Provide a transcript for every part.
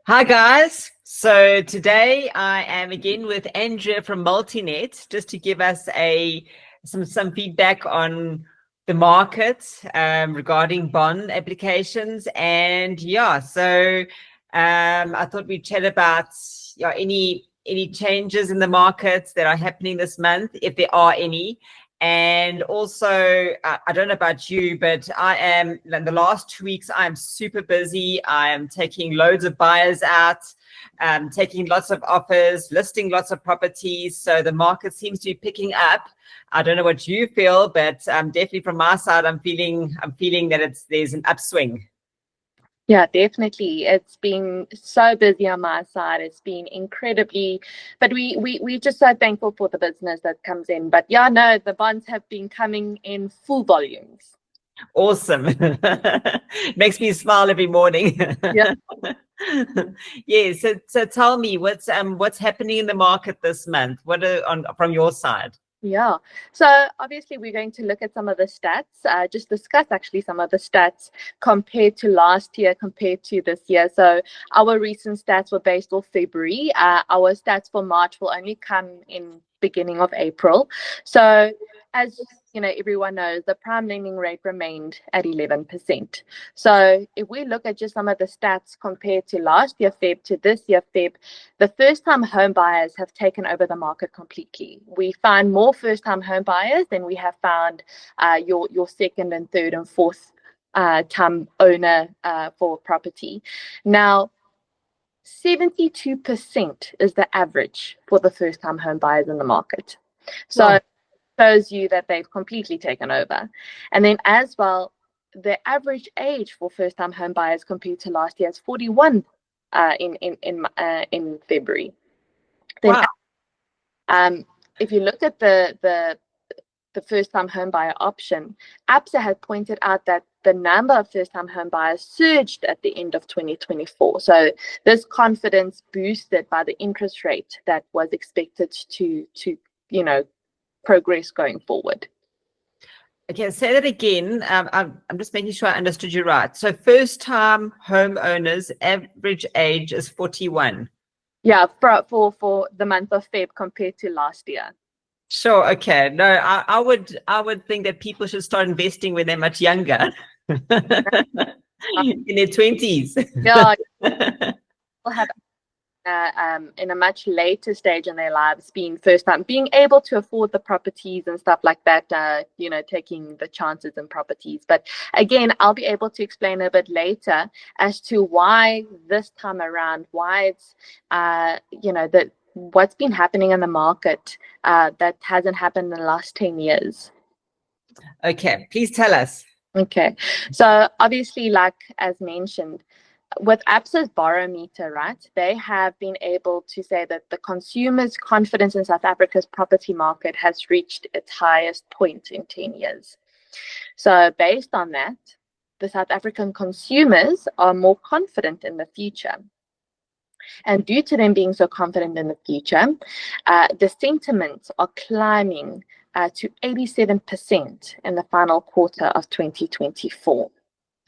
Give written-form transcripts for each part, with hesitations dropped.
Hi guys. So today I am again with Andrea from Multinet, just to give us some feedback on the market regarding bond applications. And I thought we'd chat about any changes in the markets that are happening this month, if there are any. And also, I don't know about you, but in the last 2 weeks, I'm super busy. I am taking loads of buyers out, taking lots of offers, listing lots of properties. So the market seems to be picking up. I don't know what you feel, but definitely from my side, I'm feeling that there's an upswing. Yeah, definitely. It's been so busy on my side. It's been incredibly, but we just so thankful for the business that comes in. But yeah, no, the bonds have been coming in full volumes. Awesome. Makes me smile every morning. Yeah. Yeah. So tell me what's happening in the market this month? From your side? Yeah. So obviously we're going to look at some of the stats, just discuss actually some of the stats compared to last year, compared to this year. So our recent stats were based off February. Our stats for March will only come in beginning of April. So as you know, everyone knows the prime lending rate remained at 11%. So if we look at just some of the stats compared to last year Feb to this year Feb, the first-time home buyers have taken over the market completely. We find more first-time home buyers than we have found your second and third and fourth time owner for property. Now, 72% is the average for the first-time home buyers in the market. So Wow. it shows you that they've completely taken over. And then as well, the average age for first-time home buyers compared to last year is 41 in February. Then, Wow. if you look at the first-time home buyer option, APSA had pointed out that the number of first-time home buyers surged at the end of 2024. So this confidence boosted by the interest rate that was expected to progress going forward. Okay, say that again. I'm just making sure I understood you right. So first-time homeowners, average age is 41. Yeah, for the month of Feb compared to last year. Sure. Okay. No, I would think that people should start investing when they're much younger, in their 20s. Yeah, people have in a much later stage in their lives being first time, being able to afford the properties and stuff like that, taking the chances in properties. But again, I'll be able to explain a bit later as to why this time around, why it's, that what's been happening in the market that hasn't happened in the last 10 years. Okay, please tell us. Okay, so obviously, like as mentioned, with APSA's barometer, right, they have been able to say that the consumer's confidence in South Africa's property market has reached its highest point in 10 years. So based on that, the South African consumers are more confident in the future. And due to them being so confident in the future, the sentiments are climbing to 87% in the final quarter of 2024.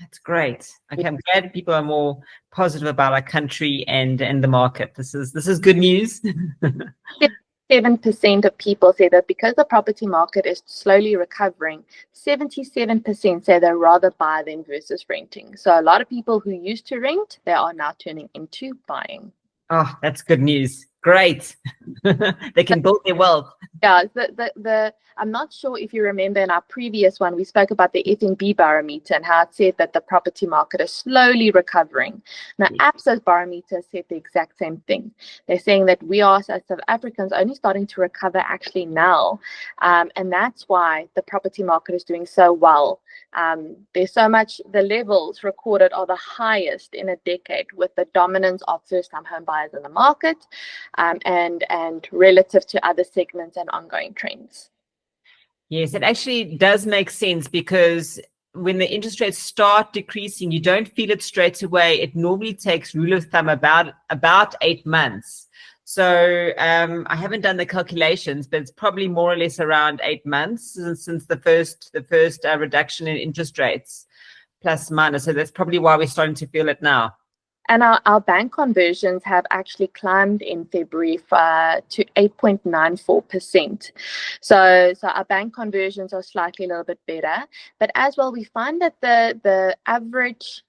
That's great. Okay, I'm glad people are more positive about our country and the market. This is good news. 7% of people say that because the property market is slowly recovering, 77% say they'd rather buy than versus renting. So a lot of people who used to rent, they are now turning into buying. Oh, that's good news. Great. They can build their wealth. Yeah, I'm not sure if you remember in our previous one, we spoke about the FNB barometer and how it said that the property market is slowly recovering. Now, APSA's barometer said the exact same thing. They're saying that we are, as South Africans, only starting to recover actually now. And that's why the property market is doing so well. There's so much, the levels recorded are the highest in a decade with the dominance of first-time home buyers in the market and relative to other segments and ongoing trends. Yes, it actually does make sense because when the interest rates start decreasing, you don't feel it straight away. It normally takes, rule of thumb, about 8 months. So I haven't done the calculations, but it's probably more or less around 8 months since the first reduction in interest rates, plus minus. So that's probably why we're starting to feel it now. And our bank conversions have actually climbed in February to 8.94%. So our bank conversions are slightly a little bit better. But as well, we find that the average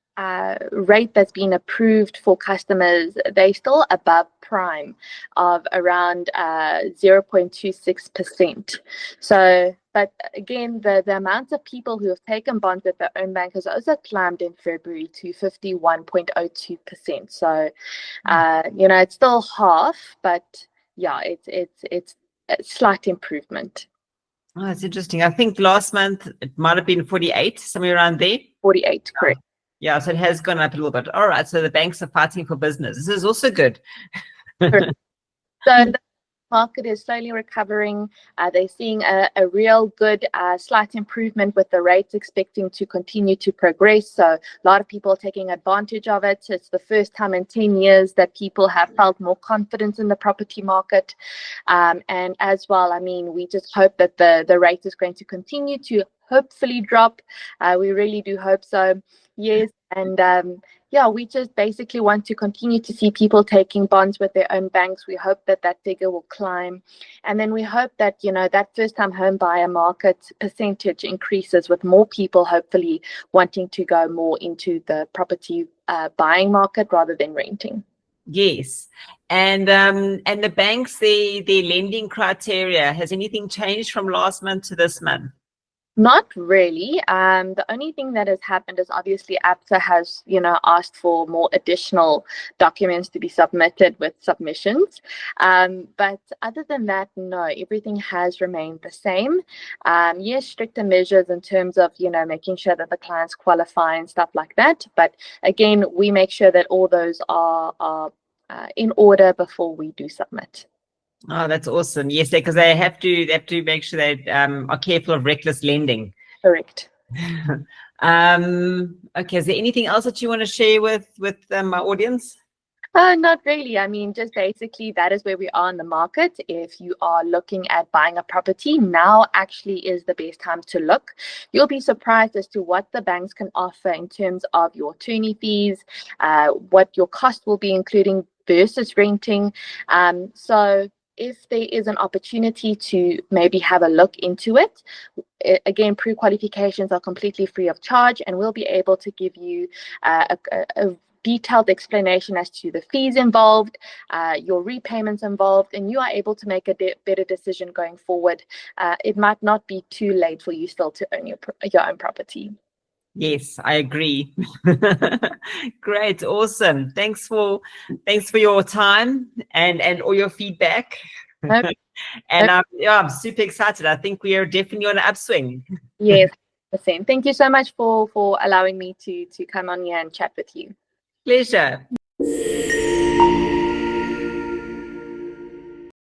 rate that's been approved for customers, they're still above prime of around 0.26%. So, but again, the amount of people who have taken bonds with their own bank has also climbed in February to 51.02%. So, it's still half, but yeah, it's a slight improvement. Oh, that's interesting. I think last month it might have been 48, somewhere around there. 48, correct. Yeah, so it has gone up a little bit. All right, so the banks are fighting for business. This is also good. So the market is slowly recovering. They're seeing a real good slight improvement with the rates expecting to continue to progress. So a lot of people are taking advantage of it. It's the first time in 10 years that people have felt more confidence in the property market. And as well, I mean, we just hope that the rate is going to continue to hopefully drop. We really do hope so. Yes. And yeah, we just basically want to continue to see people taking bonds with their own banks. We hope that that figure will climb. And then we hope that, that first-time home buyer market percentage increases with more people hopefully wanting to go more into the property buying market rather than renting. Yes. And the banks, their lending criteria, has anything changed from last month to this month? Not really. The only thing that has happened is obviously ABSA has, asked for more additional documents to be submitted with submissions. But other than that, no, everything has remained the same. Yes, stricter measures in terms of, making sure that the clients qualify and stuff like that. But again, we make sure that all those are in order before we do submit. Oh, that's awesome. Yes, because they have to make sure they are careful of reckless lending. Correct. Okay, is there anything else that you want to share with my audience? Not really. I mean, just basically that is where we are in the market. If you are looking at buying a property, now actually is the best time to look. You'll be surprised as to what the banks can offer in terms of your attorney fees, what your cost will be, including versus renting. So if there is an opportunity to maybe have a look into it, again, pre-qualifications are completely free of charge, and we'll be able to give you a detailed explanation as to the fees involved, your repayments involved, and you are able to make a better decision going forward. It might not be too late for you still to own your own property. Yes, I agree. Great, awesome. Thanks for your time and all your feedback. Nope. And I'm super excited. I think we are definitely on an upswing. Yes, the same. Thank you so much for allowing me to come on here and chat with you. Pleasure.